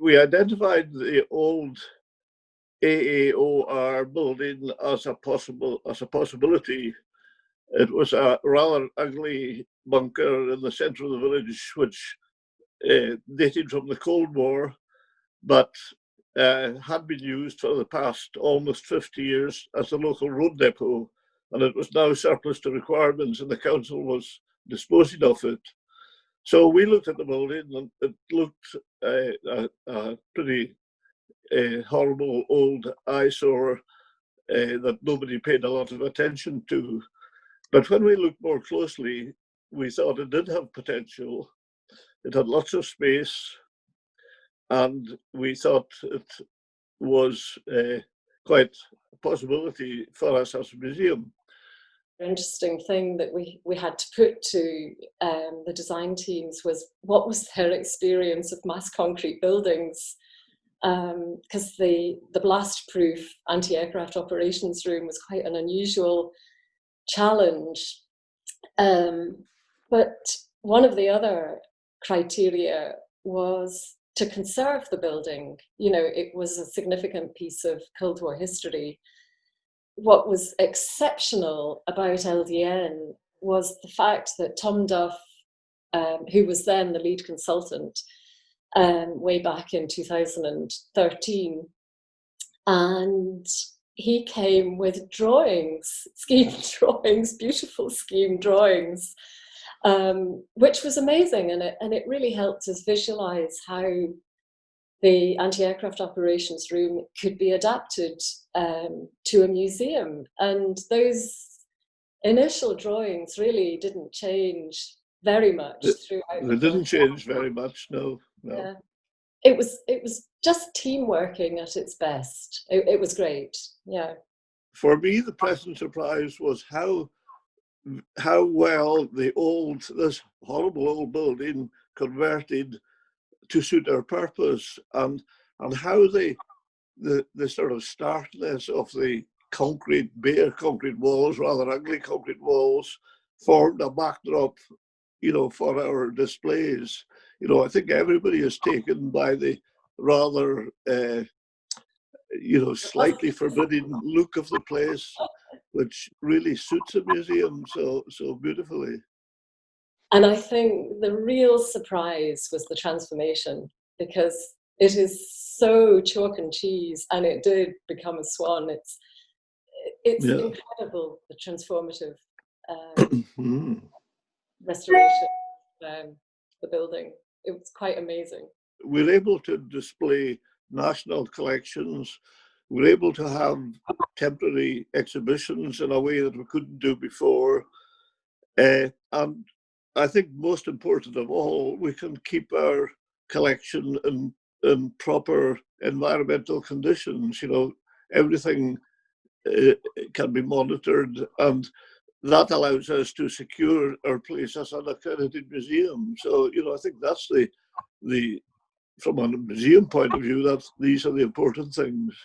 we identified the old AAOR building as a possibility. It was a rather ugly bunker in the centre of the village, which dated from the Cold War, but had been used for the past almost 50 years as a local road depot, and it was now surplus to requirements, and the council was disposing of it. So we looked at the building, and it looked a pretty horrible old eyesore that nobody paid a lot of attention to. But when we looked more closely, we thought it did have potential. It had lots of space, and we thought it was quite a possibility for us as a museum. Interesting thing that we had to put to the design teams was what was their experience of mass concrete buildings, because the blast-proof anti-aircraft operations room was quite an unusual challenge. But one of the other criteria was to conserve the building. You know, it was a significant piece of Cold War history. What was exceptional about LDN was the fact that Tom Duff, who was then the lead consultant, way back in 2013, and he came with drawings, scheme drawings, beautiful scheme drawings, which was amazing, and it really helped us visualize how the anti-aircraft operations room could be adapted to a museum. And those initial drawings really didn't change very much throughout. They didn't change very much, no. Yeah. It was just team working at its best. It was great, yeah. For me, the pleasant surprise was how well this horrible old building converted to suit our purpose, and how the sort of starkness of the bare concrete walls, rather ugly concrete walls, formed a backdrop, you know, for our displays. You know, I think everybody is taken by the rather, slightly forbidding look of the place, which really suits a museum so beautifully. And I think the real surprise was the transformation, because it is so chalk and cheese, and it did become a swan. It's incredible, the transformative restoration of the building. It was quite amazing. We're able to display national collections. We're able to have temporary exhibitions in a way that we couldn't do before. And I think most important of all, we can keep our collection in proper environmental conditions. You know, everything can be monitored, and that allows us to secure our place as an accredited museum. So, you know, I think that's the from a museum point of view, these are the important things.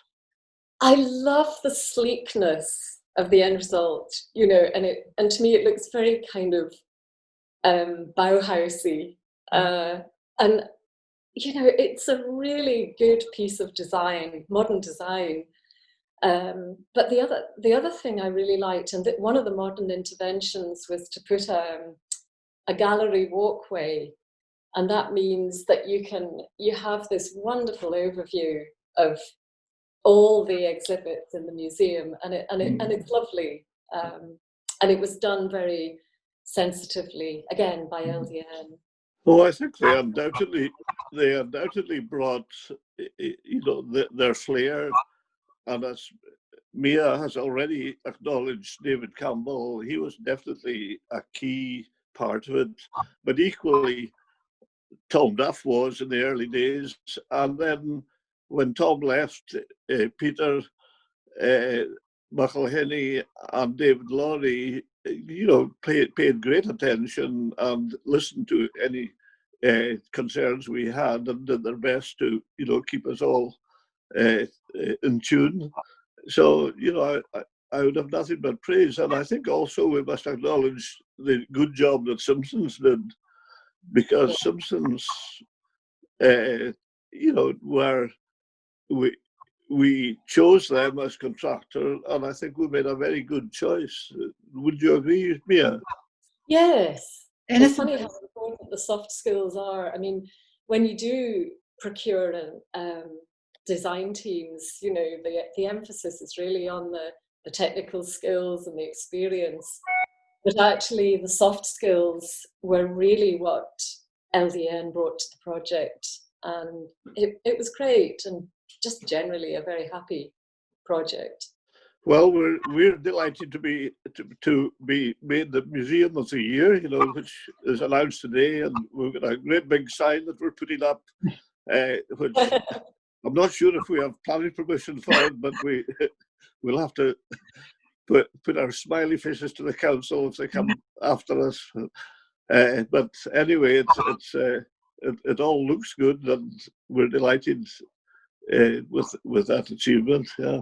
I love the sleekness of the end result, you know, and to me it looks very kind of Bauhausy, and you know, it's a really good piece of design, modern design. But the other thing I really liked, and that one of the modern interventions, was to put a gallery walkway, and that means that you have this wonderful overview of all the exhibits in the museum, and it's lovely, and it was done very sensitively, again, by LDN. Oh, I think they undoubtedly brought, you know, their flair, and as Mia has already acknowledged, David Campbell, he was definitely a key part of it, but equally Tom Duff was in the early days, and then when Tom left, Peter McElhenney and David Lawrie, you know, paid great attention and listened to any concerns we had, and did their best to, you know, keep us all in tune. So, you know, I would have nothing but praise. And I think also we must acknowledge the good job that Simpsons did, because Simpsons, where we chose them as contractor, and I think we made a very good choice. Would you agree, Mia? Yes. And it's funny how important the soft skills are. I mean, when you do procure and design teams, the emphasis is really on the technical skills and the experience. But actually, the soft skills were really what LDN brought to the project. And it was great, and just generally a very happy project. Well, we're delighted to be made the Museum of the Year, which is announced today, and we've got a great big sign that we're putting up, which I'm not sure if we have planning permission for it, but we'll have to put our smiley faces to the council if they come after us. But anyway, it all looks good, and we're delighted with that achievement. Yeah.